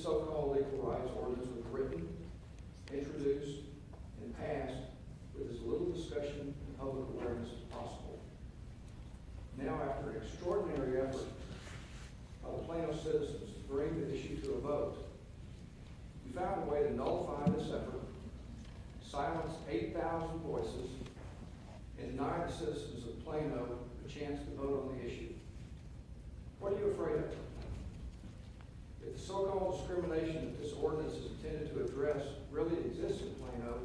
this so-called equal rights ordinance was written, introduced, and passed with as little discussion and public awareness as possible. Now, after an extraordinary effort by the Plano citizens to bring the issue to a vote, we found a way to nullify this effort, silence 8,000 voices, and deny the citizens of Plano a chance to vote on the issue. What are you afraid of? If the so-called discrimination that this ordinance is intended to address really exists in Plano,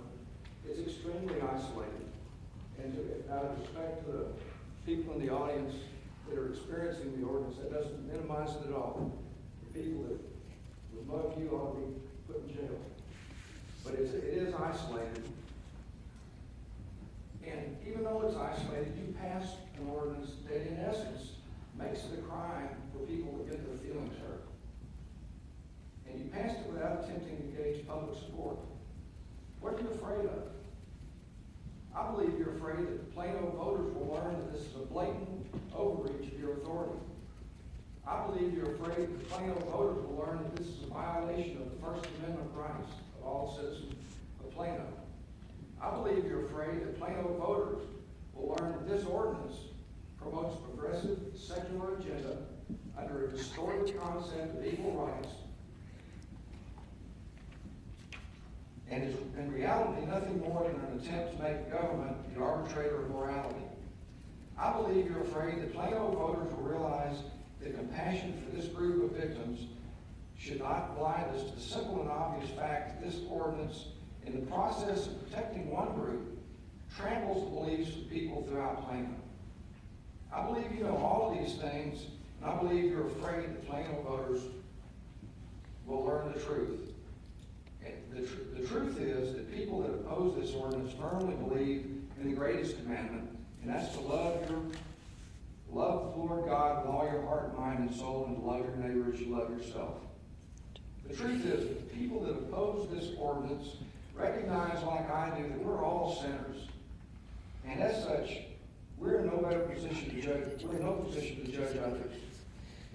it's extremely isolated. And out of respect to the people in the audience that are experiencing the ordinance, that doesn't minimize it at all. The people that would mug you ought to be put in jail. But it is isolated. And even though it's isolated, you pass an ordinance that in essence makes it a crime for people to get their feelings hurt. And you passed it without attempting to gauge public support. What are you afraid of? I believe you're afraid that the Plano voters will learn that this is a blatant overreach of your authority. I believe you're afraid that the Plano voters will learn that this is a violation of the First Amendment rights of all citizens of Plano. I believe you're afraid that Plano voters will learn that this ordinance promotes progressive secular agenda under a distorted concept of equal rights and is in reality nothing more than an attempt to make government the arbitrator of morality. I believe you're afraid that Plano voters will realize that compassion for this group of victims should not blind us to the simple and obvious fact that this ordinance, in the process of protecting one group, tramples the beliefs of people throughout Plano. I believe you know all of these things, and I believe you're afraid that Plano voters will learn the truth. The truth is that people that oppose this ordinance firmly believe in the greatest commandment, and that's to love the Lord God with all your heart, mind, and soul, and to love your neighbor as you love yourself. The truth is that the people that oppose this ordinance recognize, like I do, that we're all sinners, and as such, we're in no better position to judge. We're in no position to judge others.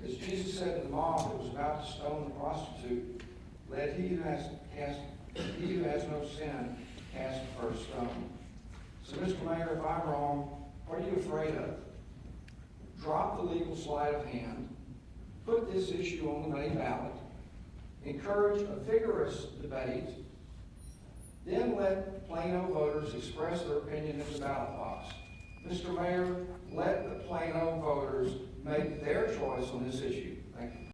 As Jesus said to the mob that was about to stone the prostitute, let he who has no sin cast the first stone. So, Mr. Mayor, if I'm wrong, what are you afraid of? Drop the legal sleight of hand, put this issue on the May ballot, encourage a vigorous debate, then let Plano voters express their opinion in the ballot box. Mr. Mayor, let the Plano voters make their choice on this issue. Thank you.